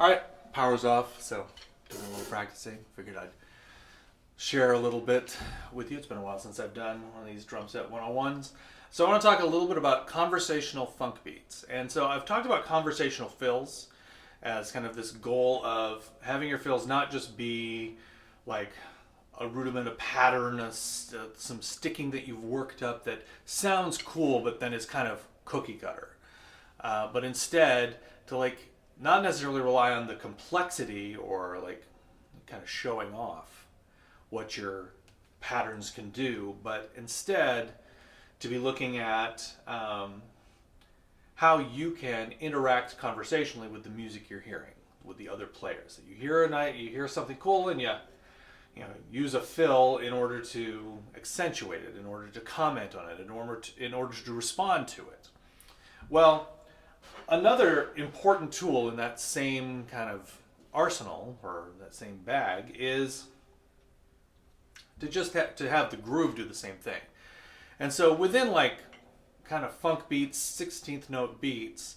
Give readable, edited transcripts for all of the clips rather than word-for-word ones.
Alright, power's off, so doing a little practicing. Figured I'd share a little bit with you. It's been a while since I've done one of these drum set 101s. So I want to talk a little bit about conversational funk beats. And so I've talked about conversational fills as kind of this goal of having your fills not just be like a rudiment, a pattern, some sticking that you've worked up that sounds cool, but then is kind of cookie cutter. But instead to not necessarily rely on the complexity or kind of showing off what your patterns can do, but instead to be looking at how you can interact conversationally with the music you're hearing, with the other players. You hear something cool, and you use a fill in order to accentuate it, in order to comment on it, in order to respond to it. Well, another important tool in that same kind of arsenal, or that same bag, is to just to have the groove do the same thing. And so within kind of funk beats, 16th note beats,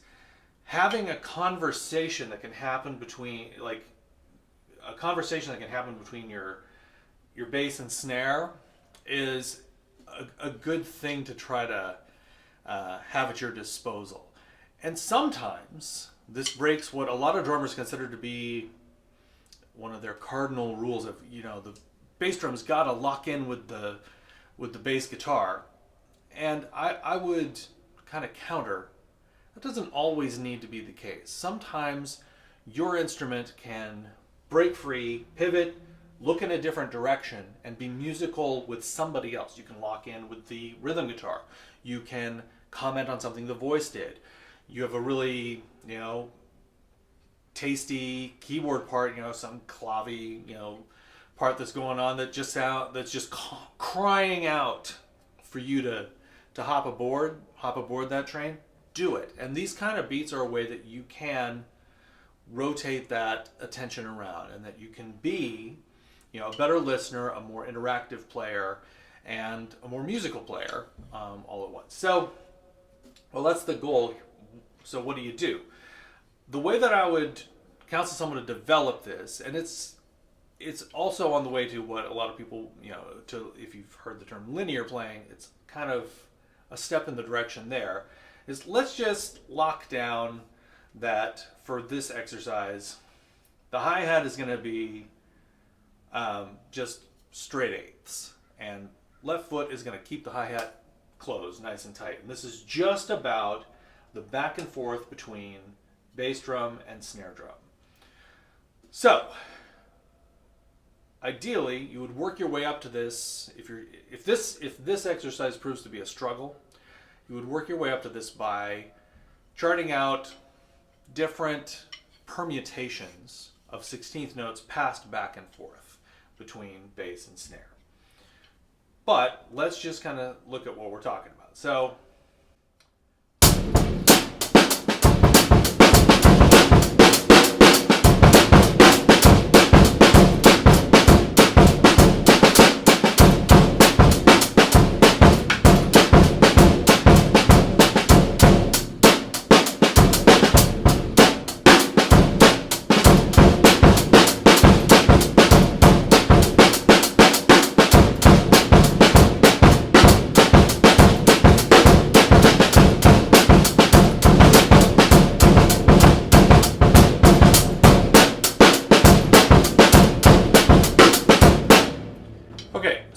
having a conversation that can happen between your bass and snare is a good thing to try to have at your disposal. And sometimes this breaks what a lot of drummers consider to be one of their cardinal rules of, the bass drum's got to lock in with the bass guitar. And I would kind of counter, that doesn't always need to be the case. Sometimes your instrument can break free, pivot, look in a different direction, and be musical with somebody else. You can lock in with the rhythm guitar. You can comment on something the voice did. You have a really, tasty keyboard part, some clavy, part that's going on that's just crying out for you to hop aboard that train. Do it. And these kind of beats are a way that you can rotate that attention around, and that you can be, a better listener, a more interactive player, and a more musical player all at once. So, that's the goal. So what do? The way that I would counsel someone to develop this, and it's also on the way to what a lot of people, if you've heard the term linear playing, it's kind of a step in the direction there, is let's just lock down that for this exercise, the hi-hat is going to be just straight eighths, and left foot is going to keep the hi-hat closed nice and tight. And this is just about the back and forth between bass drum and snare drum. So, ideally, you would work your way up to this. If this exercise proves to be a struggle, you would work your way up to this by charting out different permutations of 16th notes passed back and forth between bass and snare. But let's just kind of look at what we're talking about. So,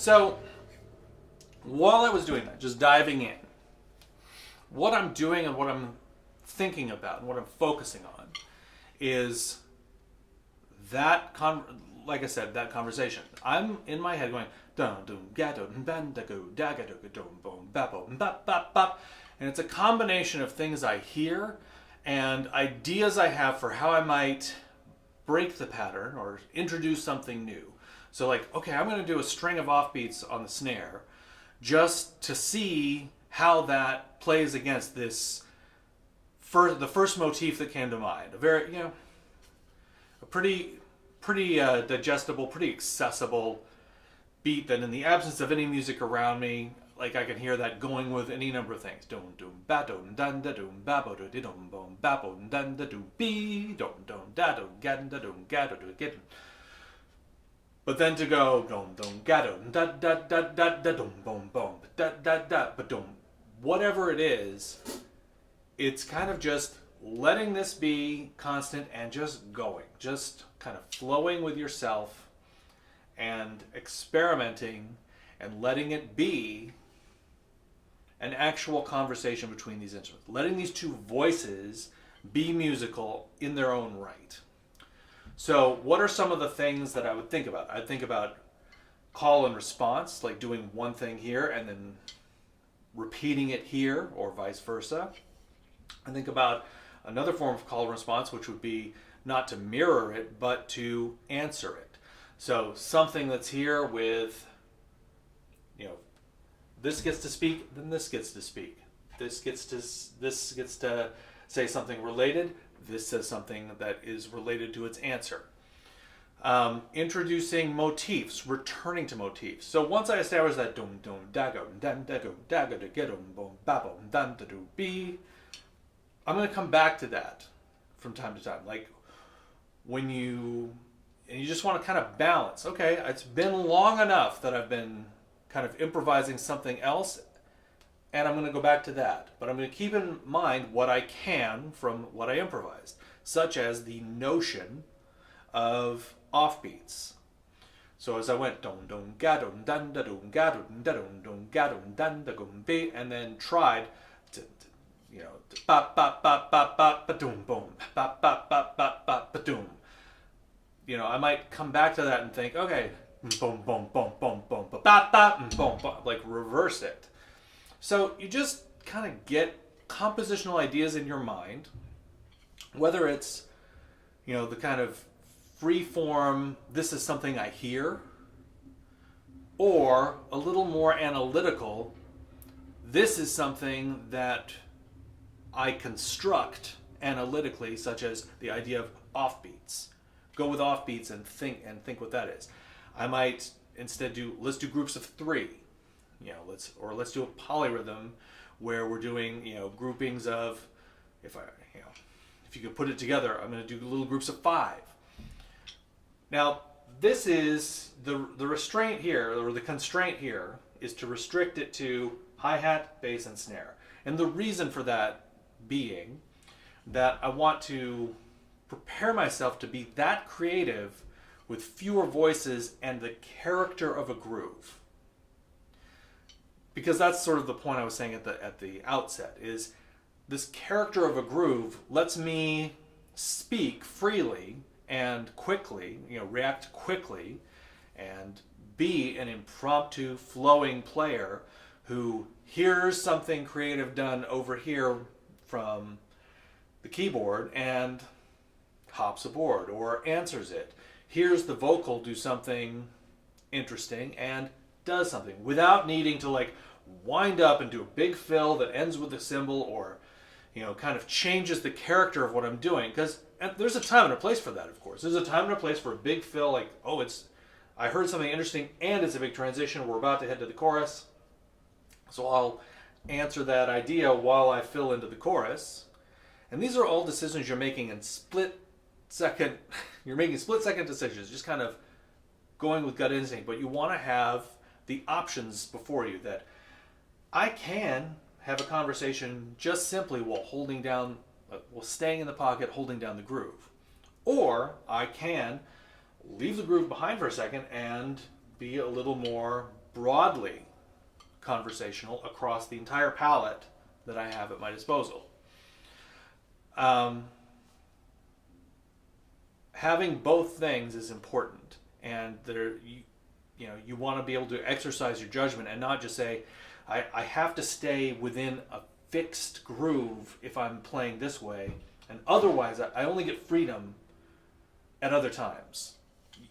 So, while I was doing that, just diving in, what I'm doing and what I'm thinking about and what I'm focusing on is that, like I said, that conversation. I'm in my head going, dun dun gato ban da go da ga do dum boom bapo bap bap bap, and it's a combination of things I hear and ideas I have for how I might break the pattern or introduce something new. So okay, I'm going to do a string of offbeats on the snare just to see how that plays against the first motif that came to mind. A very, a pretty digestible, pretty accessible beat that in the absence of any music around me, like I can hear that going with any number of things. Dum dum ba dum dun da dum ba bo do di dum bum ba bo dun da dum be dum dum da dum gan da dum ga do get. But then to go dum dum ga dum da da da da da dum bum bum da da da ba dum, whatever it is, it's kind of just letting this be constant and just going, just kind of flowing with yourself and experimenting and letting it be an actual conversation between these instruments. Letting these two voices be musical in their own right. So what are some of the things that I would think about? I'd think about call and response, like doing one thing here and then repeating it here, or vice versa. I think about another form of call and response, which would be not to mirror it, but to answer it. So something that's here with, this gets to speak, then this gets to speak. This gets to say something related. This says something that is related to its answer. Introducing motifs, returning to motifs. So once I establish that dum dum dago dun dago dago da gedum bum babum dun da do be, I'm going to come back to that from time to time. Like when you just want to kind of balance. Okay, it's been long enough that I've been kind of improvising something else, and I'm going to go back to that. But I'm going to keep in mind what I can from what I improvised, such as the notion of offbeats. So as I went dum dum ga dum dun da dum ga dum da dum ga dum dun da dum be, and then tried to ba ba ba ba ba ba dum boom ba ba ba ba ba ba doom. I might come back to that and think, okay, boom boom boom boom boom ba ba ba boom, like reverse it. So you just kind of get compositional ideas in your mind, whether it's the kind of free form, this is something I hear, or a little more analytical, this is something that I construct analytically, such as the idea of offbeats. Go with offbeats and think what that is. I might instead let's do groups of three, let's do a polyrhythm where we're doing groupings of, if you could put it together, I'm going to do little groups of 5. Now this is the restraint here, or the constraint here, is to restrict it to hi-hat, bass, and snare. And the reason for that being that I want to prepare myself to be that creative with fewer voices and the character of a groove. Because that's sort of the point I was saying at the outset, is this character of a groove lets me speak freely and quickly, react quickly, and be an impromptu flowing player who hears something creative done over here from the keyboard and hops aboard or answers it, hears the vocal do something interesting and does something without needing to wind up and do a big fill that ends with a cymbal, or kind of changes the character of what I'm doing. Because there's a time and a place for that, of course. There's a time and a place for a big fill, I heard something interesting and it's a big transition, we're about to head to the chorus, so I'll answer that idea while I fill into the chorus. And these are all decisions you're making in split-second decisions, just kind of going with gut instinct. But you want to have the options before you, that I can have a conversation just simply while staying in the pocket, holding down the groove. Or I can leave the groove behind for a second and be a little more broadly conversational across the entire palette that I have at my disposal. Having both things is important, and you want to be able to exercise your judgment and not just say, I have to stay within a fixed groove if I'm playing this way, and otherwise I only get freedom at other times.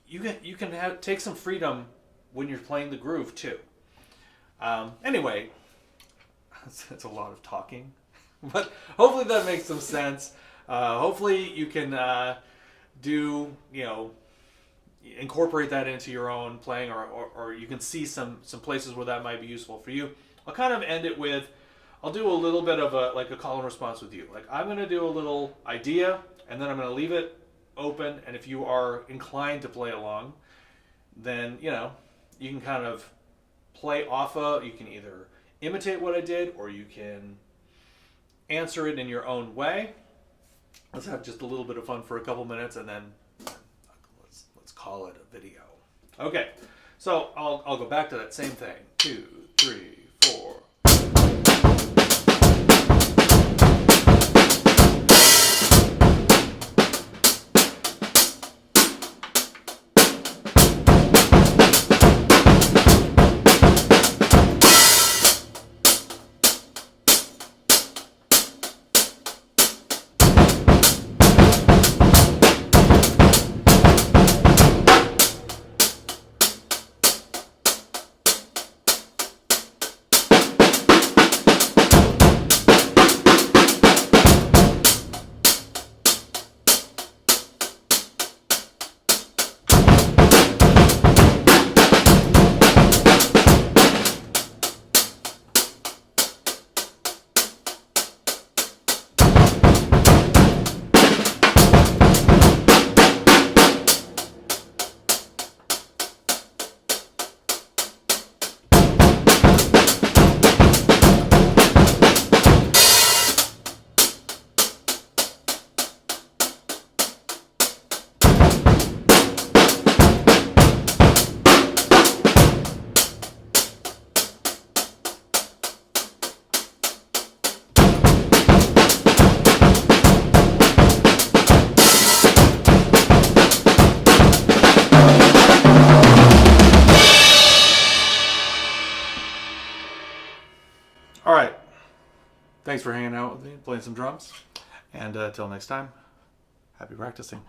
You can take some freedom when you're playing the groove too. Anyway, it's a lot of talking, but hopefully that makes some sense. Hopefully you can incorporate that into your own playing, or you can see some places where that might be useful for you. I'll kind of end it with, I'll do a little bit of a call and response with you. Like I'm going to do a little idea, and then I'm going to leave it open. And if you are inclined to play along, then you can kind of play off of. You can either imitate what I did, or you can answer it in your own way. Let's have just a little bit of fun for a couple minutes, and then let's call it a video. Okay, so I'll go back to that same thing. 2, 3, 4. All right. Thanks for hanging out with me, playing some drums. And until next time, happy practicing.